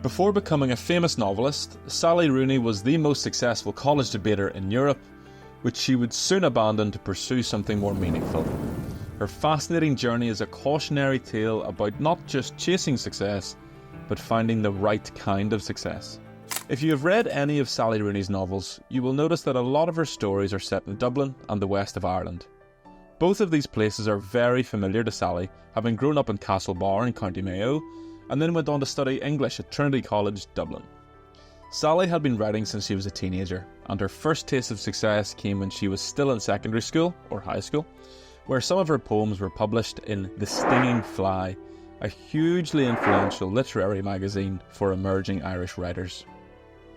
Before becoming a famous novelist, Sally Rooney was the most successful college debater in Europe, which she would soon abandon to pursue something more meaningful. Her fascinating journey is a cautionary tale about not just chasing success, but finding the right kind of success. If you have read any of Sally Rooney's novels, you will notice that a lot of her stories are set in Dublin and the west of Ireland. Both of these places are very familiar to Sally, having grown up in Castlebar in County Mayo, and then went on to study English at Trinity College, Dublin. Sally had been writing since she was a teenager, and her first taste of success came when she was still in secondary school, or high school, where some of her poems were published in The Stinging Fly, a hugely influential literary magazine for emerging Irish writers.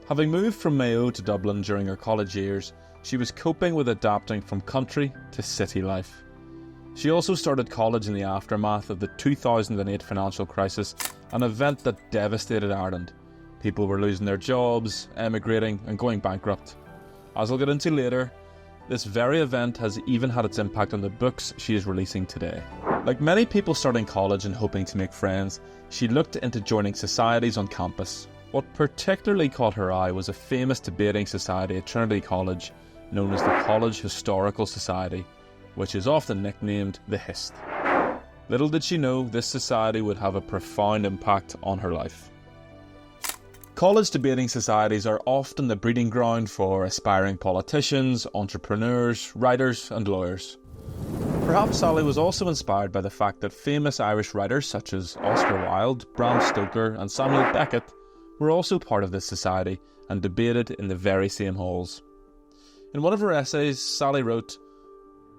Having moved from Mayo to Dublin during her college years, she was coping with adapting from country to city life. She also started college in the aftermath of the 2008 financial crisis, an event that devastated Ireland. People were losing their jobs, emigrating and going bankrupt. As I'll get into later, this very event has even had its impact on the books she is releasing today. Like many people starting college and hoping to make friends, she looked into joining societies on campus. What particularly caught her eye was a famous debating society at Trinity College known as the College Historical Society, which is often nicknamed the HIST. Little did she know this society would have a profound impact on her life. College debating societies are often the breeding ground for aspiring politicians, entrepreneurs, writers and lawyers. Perhaps Sally was also inspired by the fact that famous Irish writers such as Oscar Wilde, Bram Stoker and Samuel Beckett were also part of this society and debated in the very same halls. In one of her essays, Sally wrote,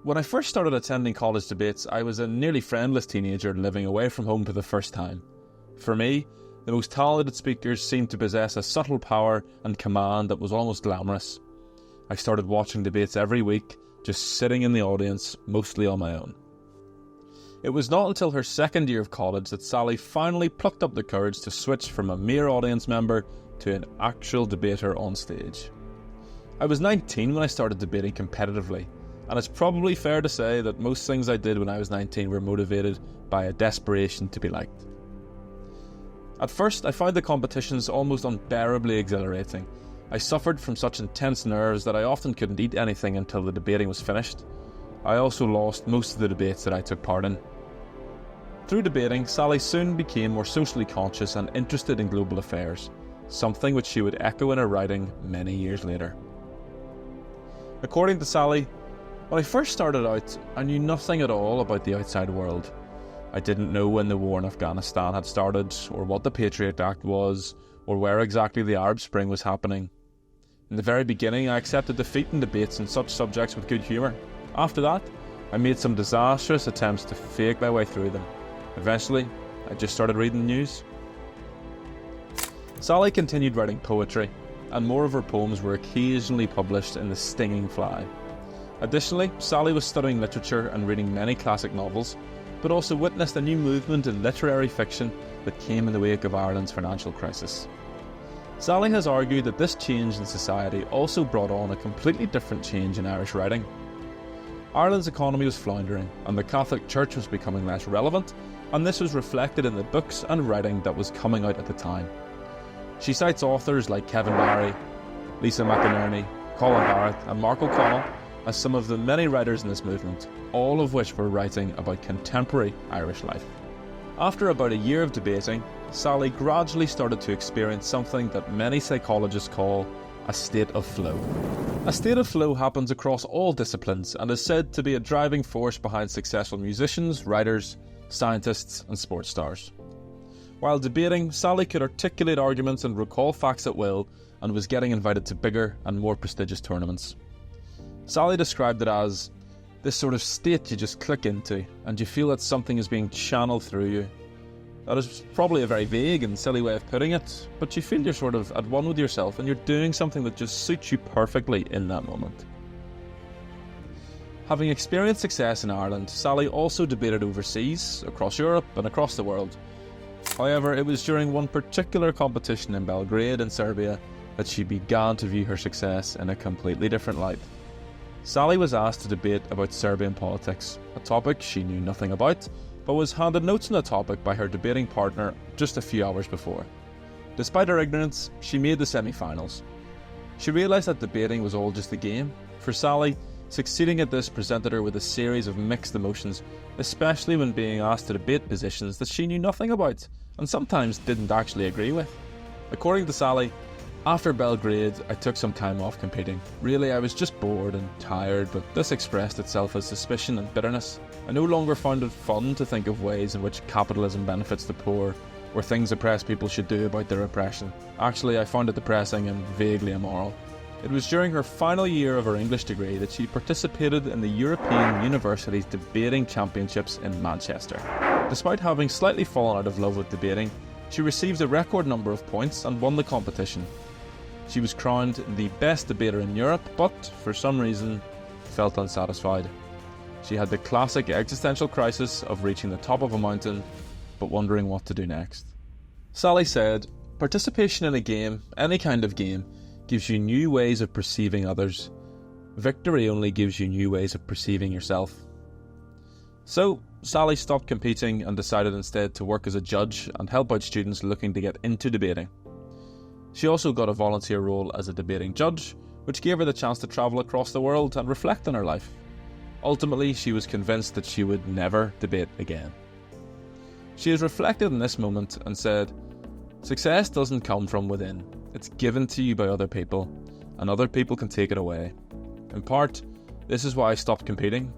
"When I first started attending college debates, I was a nearly friendless teenager living away from home for the first time. For me, the most talented speakers seemed to possess a subtle power and command that was almost glamorous. I started watching debates every week, just sitting in the audience, mostly on my own." It was not until her second year of college that Sally finally plucked up the courage to switch from a mere audience member to an actual debater on stage. "I was 19 when I started debating competitively, and it's probably fair to say that most things I did when I was 19 were motivated by a desperation to be liked. At first, I found the competitions almost unbearably exhilarating. I suffered from such intense nerves that I often couldn't eat anything until the debating was finished. I also lost most of the debates that I took part in." Through debating, Sally soon became more socially conscious and interested in global affairs, something which she would echo in her writing many years later. According to Sally, "When I first started out, I knew nothing at all about the outside world. I didn't know when the war in Afghanistan had started, or what the Patriot Act was, or where exactly the Arab Spring was happening. In the very beginning, I accepted defeat in debates on such subjects with good humour. After that, I made some disastrous attempts to fake my way through them. Eventually, I just started reading the news." Sally continued writing poetry, and more of her poems were occasionally published in The Stinging Fly. Additionally, Sally was studying literature and reading many classic novels, but also witnessed a new movement in literary fiction that came in the wake of Ireland's financial crisis. Sally has argued that this change in society also brought on a completely different change in Irish writing. Ireland's economy was floundering, and the Catholic Church was becoming less relevant, and this was reflected in the books and writing that was coming out at the time. She cites authors like Kevin Barry, Lisa McInerney, Colin Barrett and Mark O'Connell as some of the many writers in this movement, all of which were writing about contemporary Irish life. After about a year of debating, Sally gradually started to experience something that many psychologists call a state of flow. A state of flow happens across all disciplines and is said to be a driving force behind successful musicians, writers, scientists and sports stars. While debating, Sally could articulate arguments and recall facts at will, and was getting invited to bigger and more prestigious tournaments. Sally described it as this sort of state you just click into, and you feel that something is being channeled through you. That is probably a very vague and silly way of putting it, but you feel you're sort of at one with yourself and you're doing something that just suits you perfectly in that moment. Having experienced success in Ireland, Sally also debated overseas, across Europe and across the world. However, it was during one particular competition in Belgrade in Serbia that she began to view her success in a completely different light. Sally was asked to debate about Serbian politics, a topic she knew nothing about, but was handed notes on the topic by her debating partner just a few hours before. Despite her ignorance, she made the semi-finals. She realised that debating was all just a game. For Sally, succeeding at this presented her with a series of mixed emotions, especially when being asked to debate positions that she knew nothing about, and sometimes didn't actually agree with. According to Sally, after Belgrade, I took some time off competing. Really, I was just bored and tired, but this expressed itself as suspicion and bitterness. I no longer found it fun to think of ways in which capitalism benefits the poor, or things oppressed people should do about their oppression. Actually, I found it depressing and vaguely immoral. It was during her final year of her English degree that she participated in the European University's Debating Championships in Manchester. Despite having slightly fallen out of love with debating, she received a record number of points and won the competition. She was crowned the best debater in Europe, but for some reason felt unsatisfied. She had the classic existential crisis of reaching the top of a mountain, but wondering what to do next. Sally said, "Participation in a game, any kind of game, gives you new ways of perceiving others. Victory only gives you new ways of perceiving yourself." So, Sally stopped competing and decided instead to work as a judge and help out students looking to get into debating. She also got a volunteer role as a debating judge, which gave her the chance to travel across the world and reflect on her life. Ultimately, she was convinced that she would never debate again. She has reflected on this moment and said, "Success doesn't come from within. It's given to you by other people, and other people can take it away. In part, this is why I stopped competing.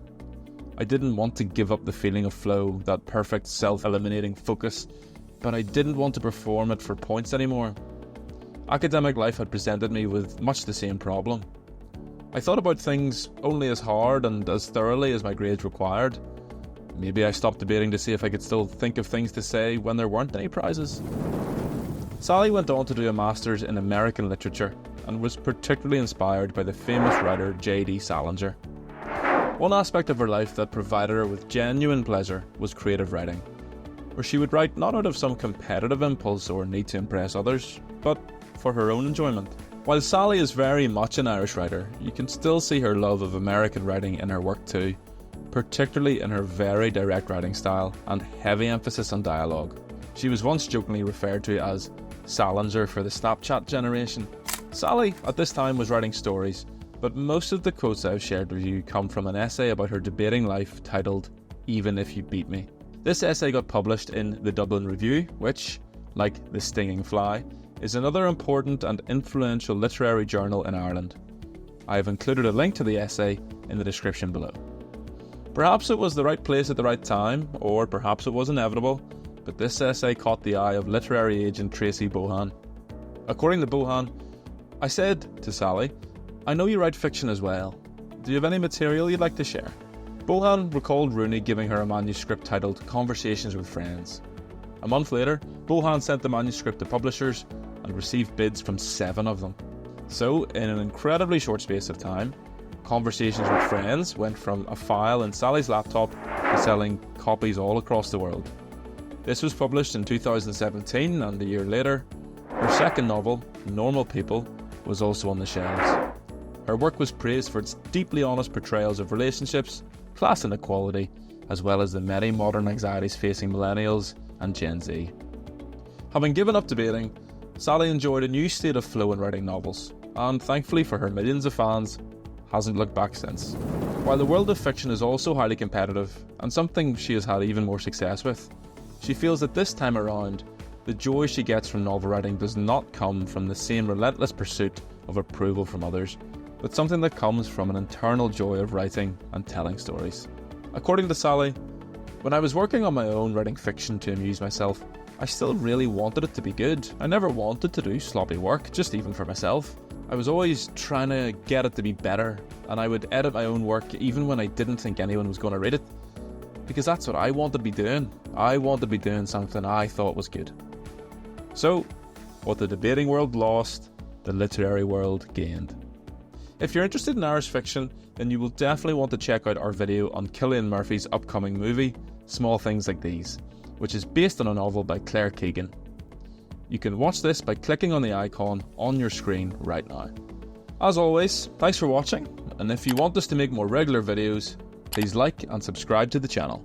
I didn't want to give up the feeling of flow, that perfect self-eliminating focus, but I didn't want to perform it for points anymore. Academic life had presented me with much the same problem. I thought about things only as hard and as thoroughly as my grades required. Maybe I stopped debating to see if I could still think of things to say when there weren't any prizes." Sally went on to do a master's in American literature and was particularly inspired by the famous writer J.D. Salinger. One aspect of her life that provided her with genuine pleasure was creative writing, where she would write not out of some competitive impulse or need to impress others, but for her own enjoyment. While Sally is very much an Irish writer, you can still see her love of American writing in her work too, particularly in her very direct writing style and heavy emphasis on dialogue. She was once jokingly referred to as Salinger for the Snapchat generation. Sally, at this time, was writing stories, but most of the quotes I've shared with you come from an essay about her debating life titled "Even If You Beat Me." This essay got published in the Dublin Review, which, like The Stinging Fly, is another important and influential literary journal in Ireland. I have included a link to the essay in the description below. Perhaps it was the right place at the right time, or perhaps it was inevitable, but this essay caught the eye of literary agent Tracy Bohan. According to Bohan, "I said to Sally, 'I know you write fiction as well. Do you have any material you'd like to share?' Bohan recalled Rooney giving her a manuscript titled Conversations with Friends. A month later, Bohan sent the manuscript to publishers and received bids from 7 of them. So, in an incredibly short space of time, Conversations with Friends went from a file in Sally's laptop to selling copies all across the world. This was published in 2017, and a year later, her second novel, Normal People, was also on the shelves. Her work was praised for its deeply honest portrayals of relationships, class inequality, as well as the many modern anxieties facing millennials and Gen Z. Having given up debating, Sally enjoyed a new state of flow in writing novels, and thankfully for her millions of fans, hasn't looked back since. While the world of fiction is also highly competitive, and something she has had even more success with, she feels that this time around, the joy she gets from novel writing does not come from the same relentless pursuit of approval from others, but something that comes from an internal joy of writing and telling stories. According to Sally, "When I was working on my own writing fiction to amuse myself, I still really wanted it to be good. I never wanted to do sloppy work, just even for myself. I was always trying to get it to be better, and I would edit my own work even when I didn't think anyone was going to read it. Because that's what I wanted to be doing. I wanted to be doing something I thought was good." So, what the debating world lost, the literary world gained. If you're interested in Irish fiction, then you will definitely want to check out our video on Cillian Murphy's upcoming movie, Small Things Like These, which is based on a novel by Claire Keegan. You can watch this by clicking on the icon on your screen right now. As always, thanks for watching, and if you want us to make more regular videos, please like and subscribe to the channel.